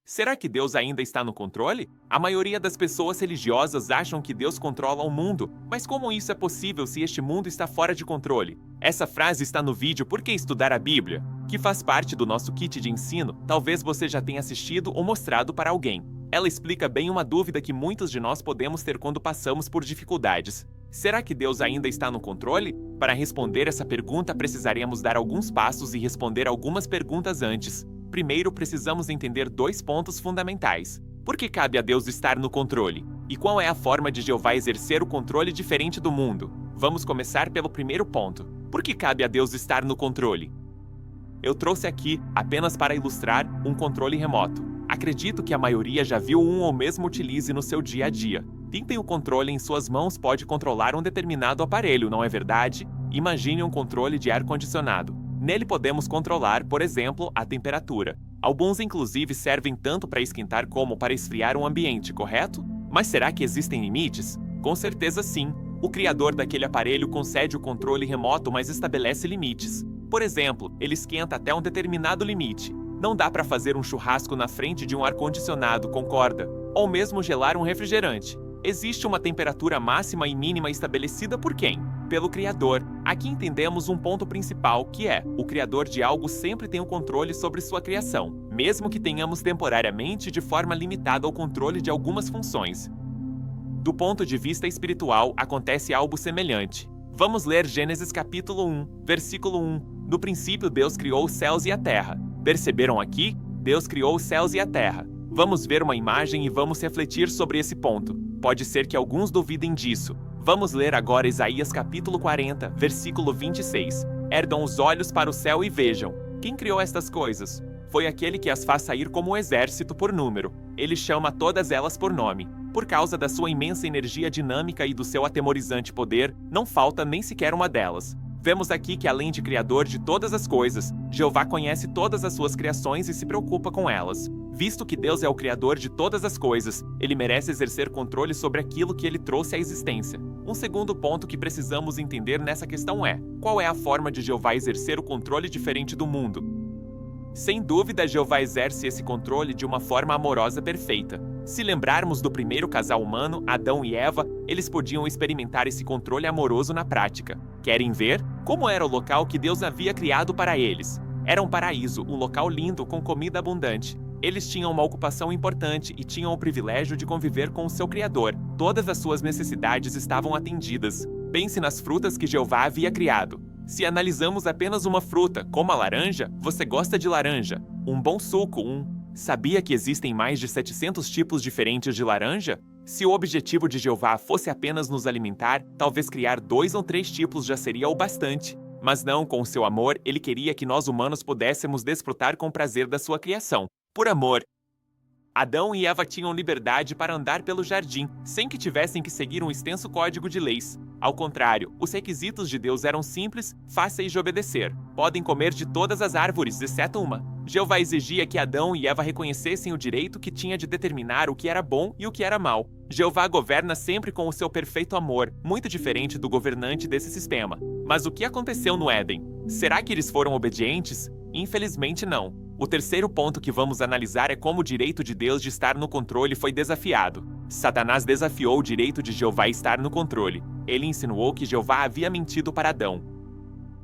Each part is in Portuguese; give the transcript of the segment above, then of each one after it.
Será que Deus ainda está no controle? A maioria das pessoas religiosas acham que Deus controla o mundo, mas como isso é possível se este mundo está fora de controle? Essa frase está no vídeo Por que Estudar a Bíblia, que faz parte do nosso kit de ensino, talvez você já tenha assistido ou mostrado para alguém. Ela explica bem uma dúvida que muitos de nós podemos ter quando passamos por dificuldades. Será que Deus ainda está no controle? Para responder essa pergunta, precisaremos dar alguns passos e responder algumas perguntas antes. Primeiro, precisamos entender 2 pontos fundamentais. Por que cabe a Deus estar no controle? E qual é a forma de Jeová exercer o controle diferente do mundo? Vamos começar pelo primeiro ponto. Por que cabe a Deus estar no controle? Eu trouxe aqui, apenas para ilustrar, um controle remoto. Acredito que a maioria já viu um ou mesmo utilize no seu dia a dia. Quem tem o controle em suas mãos pode controlar um determinado aparelho, não é verdade? Imagine um controle de ar-condicionado. Nele podemos controlar, por exemplo, a temperatura. Alguns inclusive servem tanto para esquentar como para esfriar um ambiente, correto? Mas será que existem limites? Com certeza sim. O criador daquele aparelho concede o controle remoto, mas estabelece limites. Por exemplo, ele esquenta até um determinado limite. Não dá para fazer um churrasco na frente de um ar-condicionado, concorda? Ou mesmo gelar um refrigerante. Existe uma temperatura máxima e mínima estabelecida por quem? Pelo Criador. Aqui entendemos um ponto principal, que é, o Criador de algo sempre tem o controle sobre sua criação, mesmo que tenhamos temporariamente de forma limitada o controle de algumas funções. Do ponto de vista espiritual, acontece algo semelhante. Vamos ler Gênesis capítulo 1, versículo 1. No princípio Deus criou os céus e a terra. Perceberam aqui? Deus criou os céus e a terra. Vamos ver uma imagem e vamos refletir sobre esse ponto. Pode ser que alguns duvidem disso. Vamos ler agora Isaías capítulo 40, versículo 26. Ergam os olhos para o céu e vejam. Quem criou estas coisas? Foi aquele que as faz sair como um exército por número. Ele chama todas elas por nome. Por causa da sua imensa energia dinâmica e do seu atemorizante poder, não falta nem sequer uma delas. Vemos aqui que, além de criador de todas as coisas, Jeová conhece todas as suas criações e se preocupa com elas. Visto que Deus é o criador de todas as coisas, ele merece exercer controle sobre aquilo que ele trouxe à existência. Um segundo ponto que precisamos entender nessa questão é: qual é a forma de Jeová exercer o controle diferente do mundo? Sem dúvida, Jeová exerce esse controle de uma forma amorosa perfeita. Se lembrarmos do primeiro casal humano, Adão e Eva, eles podiam experimentar esse controle amoroso na prática. Querem ver? Como era o local que Deus havia criado para eles? Era um paraíso, um local lindo com comida abundante. Eles tinham uma ocupação importante e tinham o privilégio de conviver com o seu Criador. Todas as suas necessidades estavam atendidas. Pense nas frutas que Jeová havia criado. Se analisamos apenas uma fruta, como a laranja, você gosta de laranja. Um bom suco, Sabia que existem mais de 700 tipos diferentes de laranja? Se o objetivo de Jeová fosse apenas nos alimentar, talvez criar 2 ou 3 tipos já seria o bastante. Mas não, com o seu amor, ele queria que nós humanos pudéssemos desfrutar com prazer da sua criação. Por amor. Adão e Eva tinham liberdade para andar pelo jardim, sem que tivessem que seguir um extenso código de leis. Ao contrário, os requisitos de Deus eram simples, fáceis de obedecer. Podem comer de todas as árvores, exceto uma. Jeová exigia que Adão e Eva reconhecessem o direito que tinha de determinar o que era bom e o que era mal. Jeová governa sempre com o seu perfeito amor, muito diferente do governante desse sistema. Mas o que aconteceu no Éden? Será que eles foram obedientes? Infelizmente não. O terceiro ponto que vamos analisar é como o direito de Deus de estar no controle foi desafiado. Satanás desafiou o direito de Jeová estar no controle. Ele insinuou que Jeová havia mentido para Adão.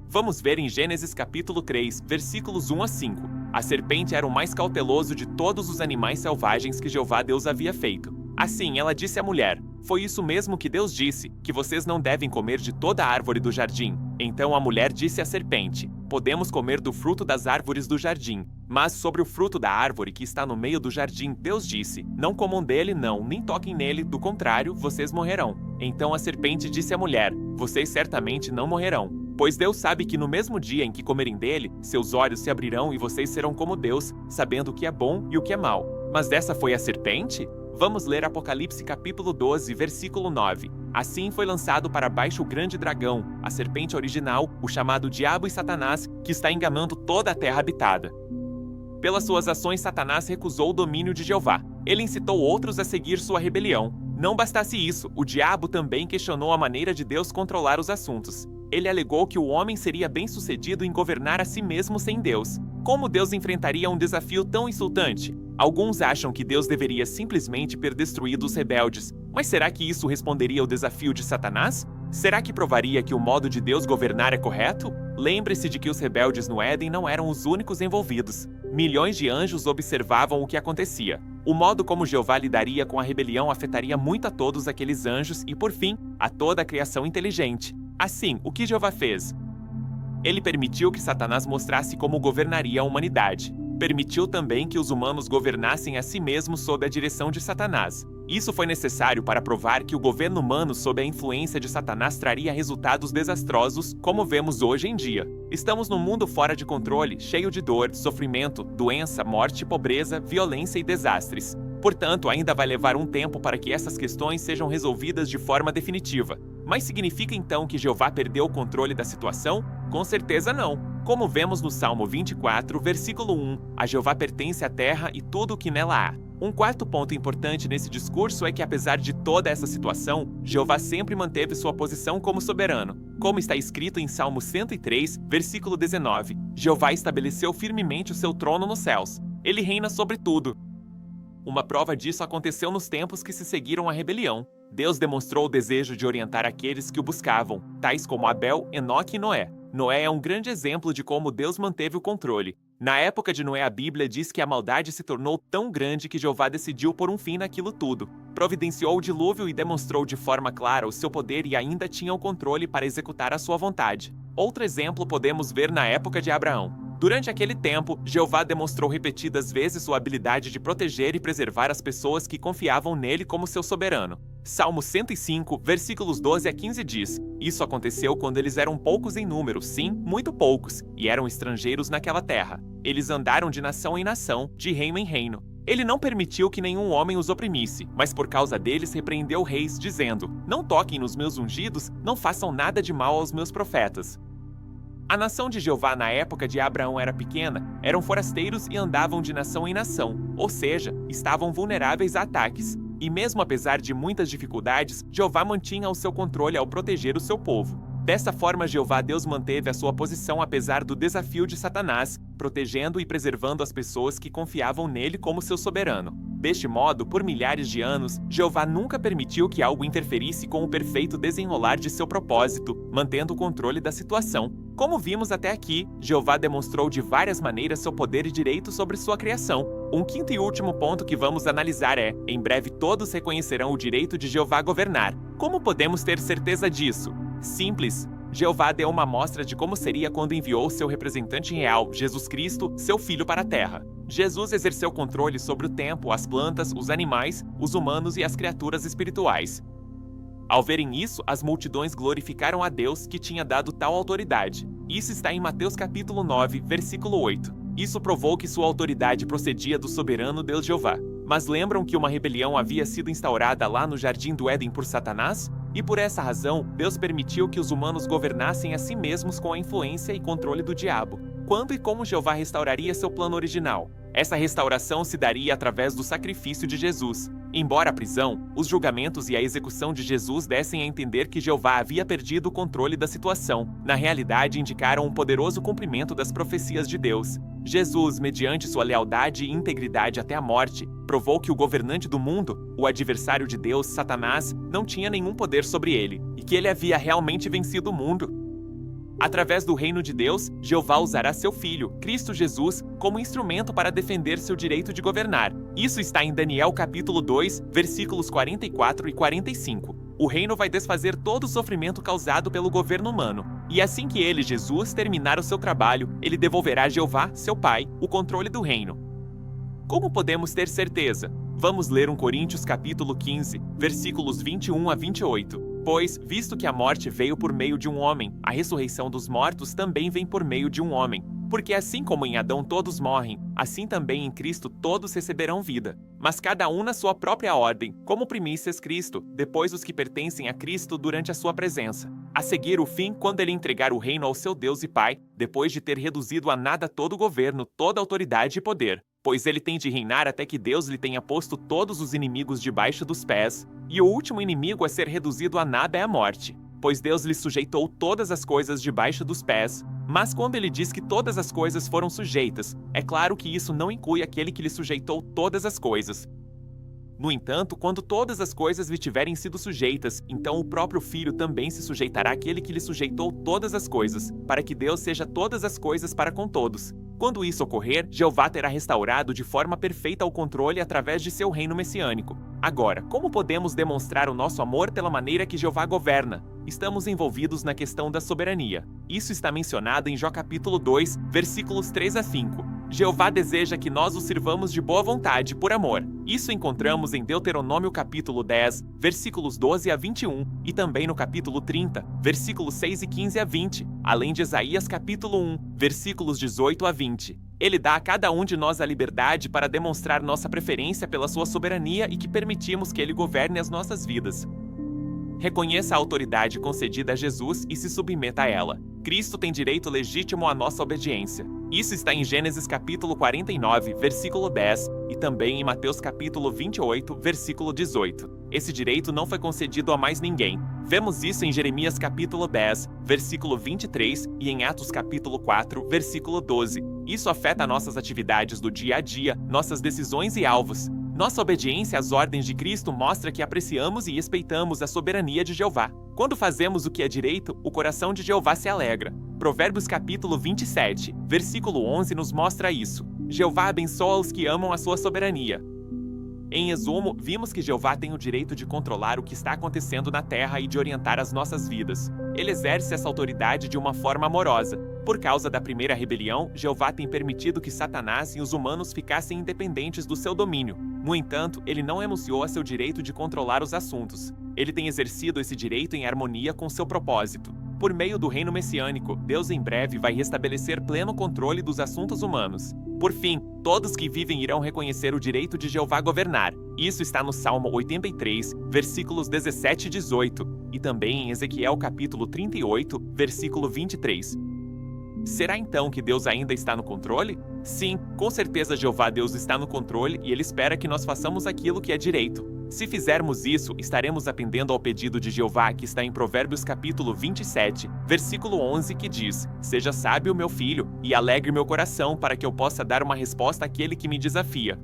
Vamos ver em Gênesis capítulo 3, versículos 1 a 5. A serpente era o mais cauteloso de todos os animais selvagens que Jeová Deus havia feito. Assim, ela disse à mulher: "Foi isso mesmo que Deus disse, que vocês não devem comer de toda a árvore do jardim." Então a mulher disse à serpente: "Podemos comer do fruto das árvores do jardim, mas sobre o fruto da árvore que está no meio do jardim, Deus disse: Não comam dele, não, nem toquem nele, do contrário, vocês morrerão." Então a serpente disse à mulher: "Vocês certamente não morrerão, pois Deus sabe que no mesmo dia em que comerem dele, seus olhos se abrirão e vocês serão como Deus, sabendo o que é bom e o que é mal." Mas essa foi a serpente? Vamos ler Apocalipse capítulo 12, versículo 9. Assim foi lançado para baixo o grande dragão, a serpente original, o chamado Diabo e Satanás, que está enganando toda a terra habitada. Pelas suas ações, Satanás recusou o domínio de Jeová. Ele incitou outros a seguir sua rebelião. Não bastasse isso, o diabo também questionou a maneira de Deus controlar os assuntos. Ele alegou que o homem seria bem-sucedido em governar a si mesmo sem Deus. Como Deus enfrentaria um desafio tão insultante? Alguns acham que Deus deveria simplesmente ter destruído os rebeldes, mas será que isso responderia ao desafio de Satanás? Será que provaria que o modo de Deus governar é correto? Lembre-se de que os rebeldes no Éden não eram os únicos envolvidos. Milhões de anjos observavam o que acontecia. O modo como Jeová lidaria com a rebelião afetaria muito a todos aqueles anjos e, por fim, a toda a criação inteligente. Assim, o que Jeová fez? Ele permitiu que Satanás mostrasse como governaria a humanidade. Permitiu também que os humanos governassem a si mesmos sob a direção de Satanás. Isso foi necessário para provar que o governo humano sob a influência de Satanás traria resultados desastrosos, como vemos hoje em dia. Estamos num mundo fora de controle, cheio de dor, sofrimento, doença, morte, pobreza, violência e desastres. Portanto, ainda vai levar um tempo para que essas questões sejam resolvidas de forma definitiva. Mas significa então que Jeová perdeu o controle da situação? Com certeza não. Como vemos no Salmo 24, versículo 1, a Jeová pertence a terra e tudo o que nela há. Um quarto ponto importante nesse discurso é que, apesar de toda essa situação, Jeová sempre manteve sua posição como soberano. Como está escrito em Salmo 103, versículo 19, Jeová estabeleceu firmemente o seu trono nos céus. Ele reina sobre tudo. Uma prova disso aconteceu nos tempos que se seguiram à rebelião. Deus demonstrou o desejo de orientar aqueles que o buscavam, tais como Abel, Enoque e Noé. Noé é um grande exemplo de como Deus manteve o controle. Na época de Noé, a Bíblia diz que a maldade se tornou tão grande que Jeová decidiu pôr um fim naquilo tudo. Providenciou o dilúvio e demonstrou de forma clara o seu poder e ainda tinha o controle para executar a sua vontade. Outro exemplo podemos ver na época de Abraão. Durante aquele tempo, Jeová demonstrou repetidas vezes sua habilidade de proteger e preservar as pessoas que confiavam nele como seu soberano. Salmo 105, versículos 12 a 15 diz: Isso aconteceu quando eles eram poucos em número, sim, muito poucos, e eram estrangeiros naquela terra. Eles andaram de nação em nação, de reino em reino. Ele não permitiu que nenhum homem os oprimisse, mas por causa deles repreendeu reis, dizendo: Não toquem nos meus ungidos, não façam nada de mal aos meus profetas. A nação de Jeová na época de Abraão era pequena, eram forasteiros e andavam de nação em nação, ou seja, estavam vulneráveis a ataques. E mesmo apesar de muitas dificuldades, Jeová mantinha o seu controle ao proteger o seu povo. Dessa forma, Jeová Deus manteve a sua posição apesar do desafio de Satanás, protegendo e preservando as pessoas que confiavam nele como seu soberano. Deste modo, por milhares de anos, Jeová nunca permitiu que algo interferisse com o perfeito desenrolar de seu propósito, mantendo o controle da situação. Como vimos até aqui, Jeová demonstrou de várias maneiras seu poder e direito sobre sua criação. Um quinto e último ponto que vamos analisar é: em breve todos reconhecerão o direito de Jeová governar. Como podemos ter certeza disso? Simples. Jeová deu uma amostra de como seria quando enviou seu representante real, Jesus Cristo, seu Filho, para a Terra. Jesus exerceu controle sobre o tempo, as plantas, os animais, os humanos e as criaturas espirituais. Ao verem isso, as multidões glorificaram a Deus que tinha dado tal autoridade. Isso está em Mateus capítulo 9, versículo 8. Isso provou que sua autoridade procedia do soberano Deus Jeová. Mas lembram que uma rebelião havia sido instaurada lá no Jardim do Éden por Satanás? E por essa razão, Deus permitiu que os humanos governassem a si mesmos com a influência e controle do diabo. Quando e como Jeová restauraria seu plano original? Essa restauração se daria através do sacrifício de Jesus. Embora a prisão, os julgamentos e a execução de Jesus dessem a entender que Jeová havia perdido o controle da situação, na realidade indicaram um poderoso cumprimento das profecias de Deus. Jesus, mediante sua lealdade e integridade até a morte, provou que o governante do mundo, o adversário de Deus, Satanás, não tinha nenhum poder sobre ele, e que ele havia realmente vencido o mundo. Através do reino de Deus, Jeová usará seu Filho, Cristo Jesus, como instrumento para defender seu direito de governar. Isso está em Daniel capítulo 2, versículos 44 e 45. O reino vai desfazer todo o sofrimento causado pelo governo humano. E assim que ele, Jesus, terminar o seu trabalho, ele devolverá a Jeová, seu Pai, o controle do reino. Como podemos ter certeza? Vamos ler 1 Coríntios capítulo 15, versículos 21 a 28. Pois, visto que a morte veio por meio de um homem, a ressurreição dos mortos também vem por meio de um homem. Porque assim como em Adão todos morrem, assim também em Cristo todos receberão vida. Mas cada um na sua própria ordem, como primícias Cristo, depois os que pertencem a Cristo durante a sua presença. A seguir o fim, quando ele entregar o reino ao seu Deus e Pai, depois de ter reduzido a nada todo o governo, toda autoridade e poder. Pois ele tem de reinar até que Deus lhe tenha posto todos os inimigos debaixo dos pés. E o último inimigo a ser reduzido a nada é a morte. Pois Deus lhe sujeitou todas as coisas debaixo dos pés. Mas quando ele diz que todas as coisas foram sujeitas, é claro que isso não inclui aquele que lhe sujeitou todas as coisas. No entanto, quando todas as coisas lhe tiverem sido sujeitas, então o próprio Filho também se sujeitará àquele que lhe sujeitou todas as coisas, para que Deus seja todas as coisas para com todos. Quando isso ocorrer, Jeová terá restaurado de forma perfeita o controle através de seu reino messiânico. Agora, como podemos demonstrar o nosso amor pela maneira que Jeová governa? Estamos envolvidos na questão da soberania. Isso está mencionado em Jó capítulo 2, versículos 3 a 5. Jeová deseja que nós o sirvamos de boa vontade, por amor. Isso encontramos em Deuteronômio capítulo 10, versículos 12 a 21, e também no capítulo 30, versículos 6 e 15 a 20, além de Isaías capítulo 1, versículos 18 a 20. Ele dá a cada um de nós a liberdade para demonstrar nossa preferência pela sua soberania e que permitimos que ele governe as nossas vidas. Reconheça a autoridade concedida a Jesus e se submeta a ela. Cristo tem direito legítimo à nossa obediência. Isso está em Gênesis capítulo 49, versículo 10, e também em Mateus capítulo 28, versículo 18. Esse direito não foi concedido a mais ninguém. Vemos isso em Jeremias capítulo 10, versículo 23, e em Atos capítulo 4, versículo 12. Isso afeta nossas atividades do dia a dia, nossas decisões e alvos. Nossa obediência às ordens de Cristo mostra que apreciamos e respeitamos a soberania de Jeová. Quando fazemos o que é direito, o coração de Jeová se alegra. Provérbios capítulo 27, versículo 11 nos mostra isso. Jeová abençoa os que amam a sua soberania. Em resumo, vimos que Jeová tem o direito de controlar o que está acontecendo na terra e de orientar as nossas vidas. Ele exerce essa autoridade de uma forma amorosa. Por causa da primeira rebelião, Jeová tem permitido que Satanás e os humanos ficassem independentes do seu domínio. No entanto, ele não renunciou a seu direito de controlar os assuntos. Ele tem exercido esse direito em harmonia com seu propósito. Por meio do reino messiânico, Deus em breve vai restabelecer pleno controle dos assuntos humanos. Por fim, todos que vivem irão reconhecer o direito de Jeová governar. Isso está no Salmo 83, versículos 17 e 18, e também em Ezequiel capítulo 38, versículo 23. Será então que Deus ainda está no controle? Sim, com certeza Jeová Deus está no controle e Ele espera que nós façamos aquilo que é direito. Se fizermos isso, estaremos atendendo ao pedido de Jeová que está em Provérbios capítulo 27, versículo 11, que diz: Seja sábio, meu filho, e alegre meu coração, para que eu possa dar uma resposta àquele que me desafia.